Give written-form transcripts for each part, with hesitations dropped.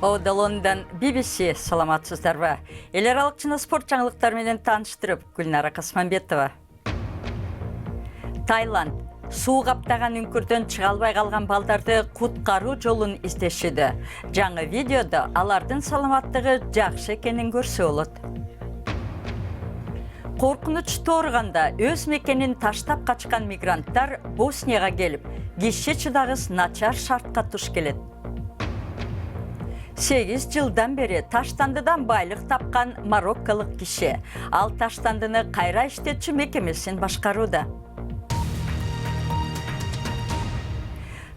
Ода Лондон BBC саламатсыздарбы. Эл аралыкчаны спорт жаңылыктары менен тааныштырып, Гүлнара Касманбетова. Таиланд суу каптаган үңкүрдөн чыга албай калган балдарды куткаруу жолун издешүүдө. Жаңы видеодо алардын саламаттыгы жакшы экенин көрсө болот. Коркунуч тоорганда өз мекенин таштап качкан мигранттар Боснияга келип, киши чыдагыс начар шартка туш келет. 8 жылдан бери таштандыдан байлык тапкан марокколук киши ал таштандыны кайра иштетчү мекемесин башкарууда.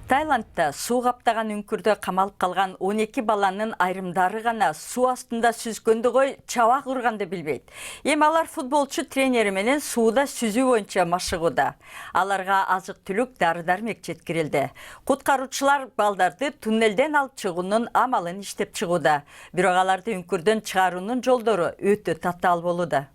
Таиландда суу каптаган үңкүрдө камалып калган 12 баланын айрымдары гана суу астында сүзгөндө кой чабак урганды билбейт. Эми алар футболчу тренери менен сууда сүзүү боюнча машыгууда. Аларга азык-түлүк, дары-дармек жеткирилди. Куткаруучулар балдарды туннелден алып чыгуунун амалын иштеп чыгууда. Бирок аларды үңкүрдөн чыгаруунун жолдору өтө татаал болууда.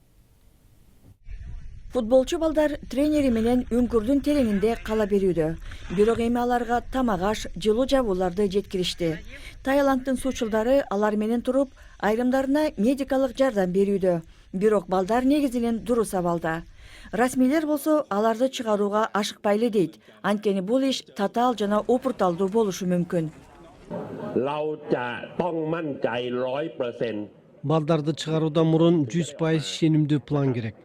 Футболчу балдар тренери менен үңкүрдүн тереңинде кала берүүдө. Бирок эми аларга тамак-аш, жылуу жабууларды жеткиришти. Таиланддын суучулдары алар менен туруп, айрымдарына медикалык жардам берүүдө. Бирок балдар негизинен дурус абалда. Расмийлер болсо аларды чыгарууга ашыкпайлы дейт. Анткени бул иш татаал жана опурталдуу болушу мүмкүн. Балдарды чыгаруудан мурун 100% ишенимдүү план керек.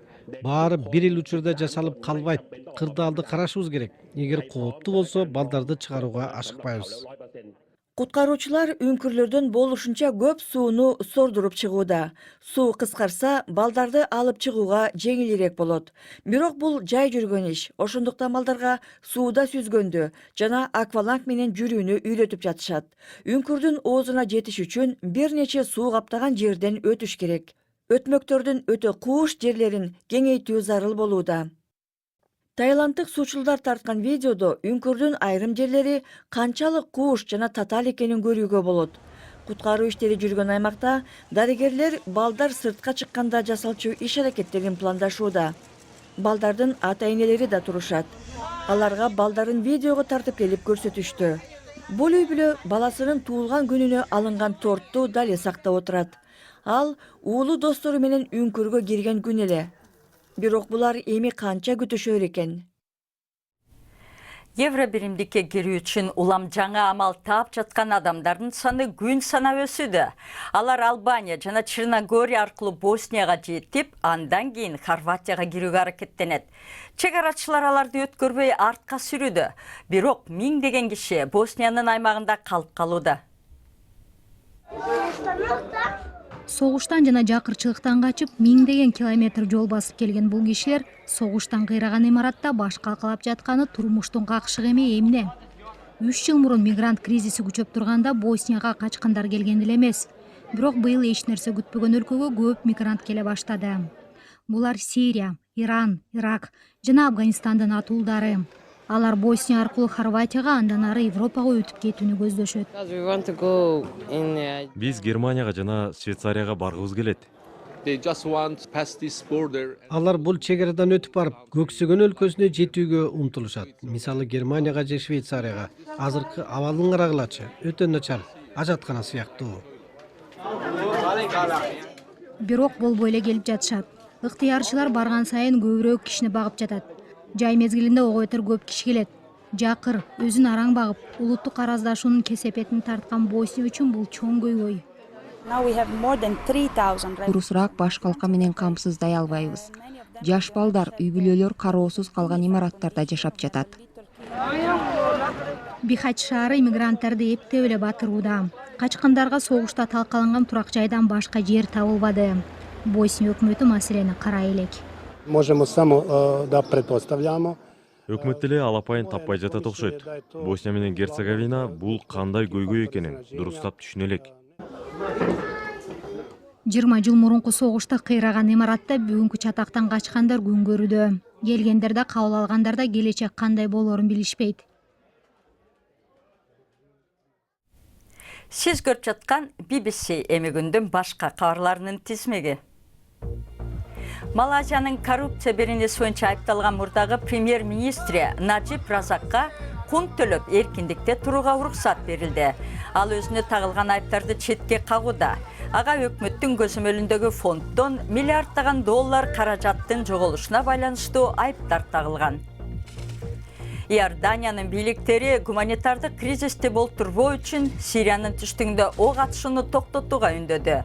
Баары бир эл учурда жасалып калбайт. Кырдаалды карашыбыз керек. Эгер кооптуу болсо, балдарды чыгарууга ашыкпайбыз. Куткаруучулар үңкүрлөрдөн болушунча көп сууну сордуруп чыгууда. Суу кыскарса, балдарды алып чыгууга жеңилирээк болот. Бирок бул жай жүргөн иш. Ошондуктан балдарга сууда сүзгөндү жана акваланг менен жүрүүнү үйрөтүп жатышат. Үңкүрдүн оозуна жетиш үчүн бир нече суу каптаган жерден өтүш керек. Өтмөктөрдүн өтө кууш жерлерин кеңейтүү зарыл болууда. Таиланддык суучулдар тарткан видеодо үңкүрдүн айрым жерлери канчалык кууш жана татаал экенин көрүүгө болот. Куткаруу иштери жүргөн аймакта дарыгерлер балдар сыртка чыкканда жасалчу иш-аракеттерин пландашууда. Балдардын ата-энелери да турушат. Аларга балдарын видеого тартып келип көрсөтүштү. Бул үй бүлө баласынын туулган күнүнө алынган тортту дали сактап отурат. Ал уулу достору менен үңкүргө кирген күн эле. Бирок булар эми канча күтүшөр экен? Евро биримдикке кирүү үчүн улам жаңа амал таап жаткан адамдардын саны күн санап өсүүдө. Алар Албания жана Черногория аркылуу Боснияга жетип, андан кийин Хорватияга кирүүгө аракеттенет. Чек арачылар аларды өткөрбөй артка сүрүүдө. Бирок миңдеген киши Босниянын аймагында калып калууда. Согуштан жана жакырчылыктан качып, миңдеген километр жол басып келген бул кишилер согуштан кыйраган имаратта баш калкалап жатканы турмуштун какшыгы эмне? 3 жыл мурун мигрант кризиси күчөп турганда Боснияга качкандар келген эле эмес. Бирок быйыл эч нерсе күтпөгөн өлкөгө көп мигрант келе баштады. Булар Сирия, Иран, Ирак жана Афганистандын атуулдары. Алар Босния аркылуу Хорватияга, андан ары Европага өтүп кетүүнү көздөшөт. Биз Германияга жана Швейцарияга баргыбыз келет. Алар бул чек арадан өтүп барып, көксөгөн өлкөсүнө жетүүгө умтулушат. Мисалы Германияга же Швейцарияга. Азыркы абалдын карагылачы өтө начар, ажаткана сыяктуу. Бирок болбой эле келип жатышат. Ыктыярчылар барган сайын көбүрөөк кишини багып жатат. Жай мезгилинде ого бетер көп киши келет. Жакыр, өзүн араң багып, улуттук араздашуунун кесепетин тарткан Босния үчүн бул чоң көйгөй. Урусураак баш калка менен камсыздай албайбыз. Жаш балдар, үй бүлөлөр кароосуз калган имараттарда жашап жатат. Бихач шаары иммигранттарды эптеп эле батырууда. Качкандарга согушта талкаланган турак жайдан башка жер табылбады. Босния өкмөтү маселени карай элек. Можемо само да предпоставljamo. Өкмөт деле алапайын таппай жатат окшойт. Босния менен Герцеговина бул кандай көйгөй экенин дурустап түшүнө элек. 20 жыл мурунку согушта кыйраган имаратта бүгүнкү чатактан качкандар күн көрүүдө. Келгендер да кабыл алгандар да келечек кандай болоорун билишпейт. Сиз көрүп жаткан BBC эми күндүн башка кабарларынын тизмеги. Малайзиянын коррупция беренеси боюнча айыпталган мурдагы премьер-министри Наджиб Разакка фунт төлөп эркиндикте турууга уруксат берилди. Ал өзүнө тагылган айыптарды четке кагууда. Ага өкмөттүн көзөмөлүндөгү фонддон миллиарддаган доллар каражаттын жоголушуна байланыштуу айыптар тагылган. Иорданиянын бийликтери гуманитардык кризисти болтурбоо үчүн Сириянын түштүгүндө ок атышууну токтотууга үндөдү.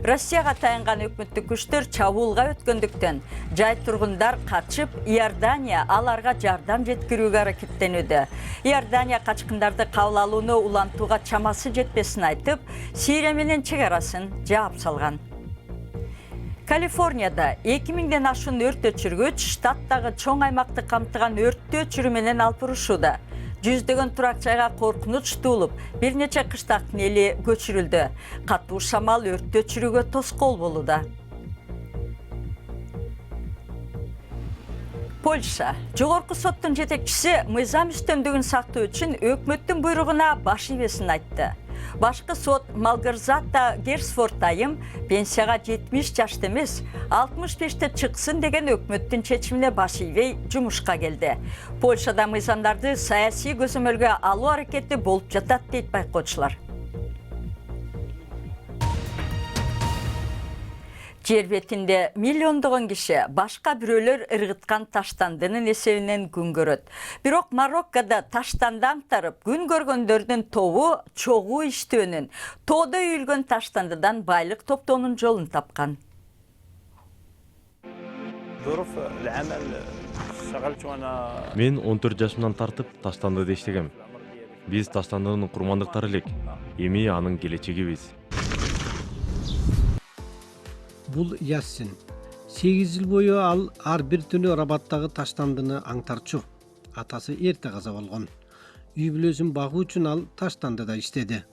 Россияга таянган өкмөттүк күчтөр чабуулга өткөндүктөн жай тургундар качып, Иордания аларга жардам жеткирүүгө аракеттенүүдө. Иордания качкындарды кабыл алууну улантууга чамасы жетпесин айтып, Сирия менен чек арасын жаап салган. Калифорнияда 2000ден ашуун өрт өчүргүч штаттагы чоң аймакты камтыган өрттү өчүрүү менен алпурушууда. Жүздөгөн турак жайга коркунуч туулуп, бир нече кыштактын эли көчүрүлдү. Катуу шамал өрттү өчүрүүгө тоскоол болууда. Польша. Жогорку соттун жетекчиси мыйзам үстөмдүгүн сактоо үчүн өкмөттүн буйругуна баш ийбесин айтты. Башкы сот Малгорзата Герсфорд айым пенсияга 70 жашта эмес, 65те чыксын деген өкмөттүн чечимине баш ийбей жумушка келди. Польшада мыйзамдарды саясий көзөмөлгө алуу аракети болуп жатат дейт байкоочулар. Жер бетинде миллиондогон киши башка бирөөлөр ыргыткан таштандынын эсебинен күн көрөт. Бирок Мароккода таштанды аңтарып күн көргөндөрдүн тобу чогуу иштөөнүн, тоодо үйүлгөн таштандыдан байлык топтоонун жолун тапкан. Мен 14 жашымдан тартып таштандыда иштегем. Биз таштандынын курмандыктары элек. Эми анын келечегибиз. Бул Яссин. 8 жыл бою ал ар бир түнү Рабаттагы таштандыны аңтарчу. Атасы эрте каза болгон. Үй бүлөсүн багуу үчүн ал таштандыда иштеди.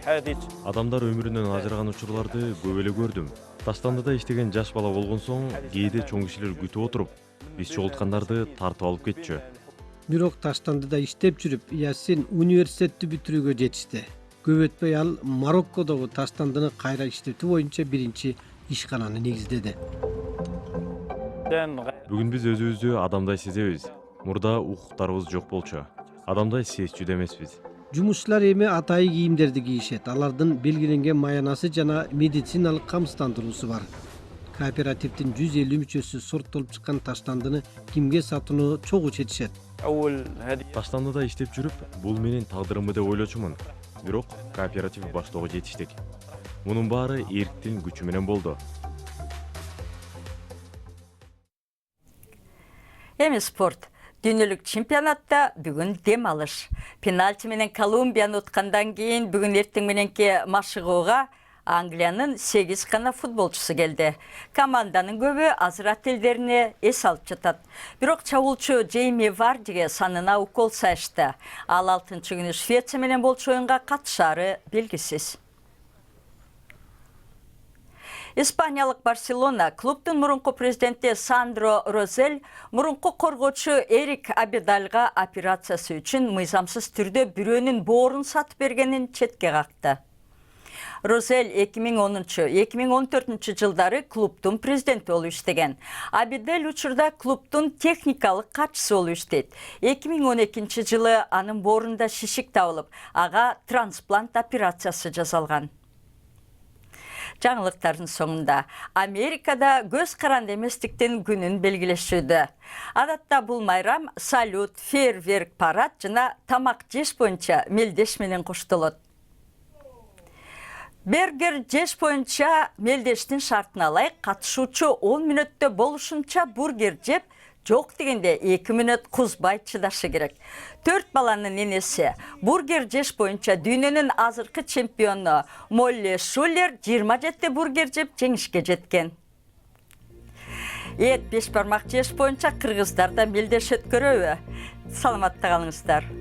Адамдар өмүрүнөн ажыраган учурларды көп эле көрдүм. Таштандыда иштеген жаш бала болгон соң, кээде чоң кишилер күтүп отуруп, биз чогулткандарды тартып алып кетчү. Бирок таштандыда иштеп жүрүп, Яссин университетти бүтүрүүгө жетишти. Көп өтпөй ал Мароккодогу таштандыны кайра иштетүү боюнча биринчи ишкананы негиздеди. Бүгүн биз өзүбүздү адамдай сезебиз. Мурда укуктарыбыз жок болчу. Адамдай сезчү да эмеспиз. Жумушчулар эми атайы кийимдерди кийишет. Алардын белгиленген маянасы жана медициналык камсыздандыруусу бар. Кооперативдин 150 мүчөсү сорттолуп чыккан таштандыны кимге сатууну чогуу чечишет. Таштандыда иштеп жүрүп, бул менин тагдырымы деп ойлочумун. Бирок кооператив баштоого жетиштик. Мунун баары эрктин күчү менен болду. Эми спорт. Дүйнөлүк чемпионатта бүгүн дем алыш. Пенальти менен Колумбияны уткандан кийин бүгүн эртең мененки машыгууга Англиянын 8 гана футболчусу келди. Команданын көбү азыр ателдерине эс алып жатат. Бирок чабуулчу Джейми Вардиге санына укол сайышты. Ал 6-күнү Швеция менен болчу оюнга катышаары белгисиз. Испаниялык Барселона клубтун мурунку президенти Сандро Розель мурунку коргоочу Эрик Абидальга операциясы үчүн мыйзамсыз түрдө бирөөнүн боорун сатып бергенин четке какты. Розель 2010-2014 жылдары клубтун президенти болуп иштеген. Абидель учурда клубтун техникалык катчысы болуп иштейт. 2012 жылы анын боорунда шишик табылып, ага трансплант операциясы жасалган. Жаңылыктардын соңунда Америкада көз каранды эместиктин күнүн белгилешүүдө. Адатта бул майрам салют, фейерверк, парад жана тамак жеш боюнча мелдеш менен коштолот. Бергер жеш боюнча мелдештин шартын алайык, катышуучу 10 мүнөттө болушунча бургер жеп, жок дегенде 2 мүнөт кузбай чыдашы керек. 4 баланын энеси бургер жеш боюнча дүйнөнүн азыркы чемпиону Молли Шулер 27 бургер жеп жеңишке жеткен. 5 бармак жеш боюнча кыргыздар да мелдеш өткөрөбү? Саламатта калыңыздар.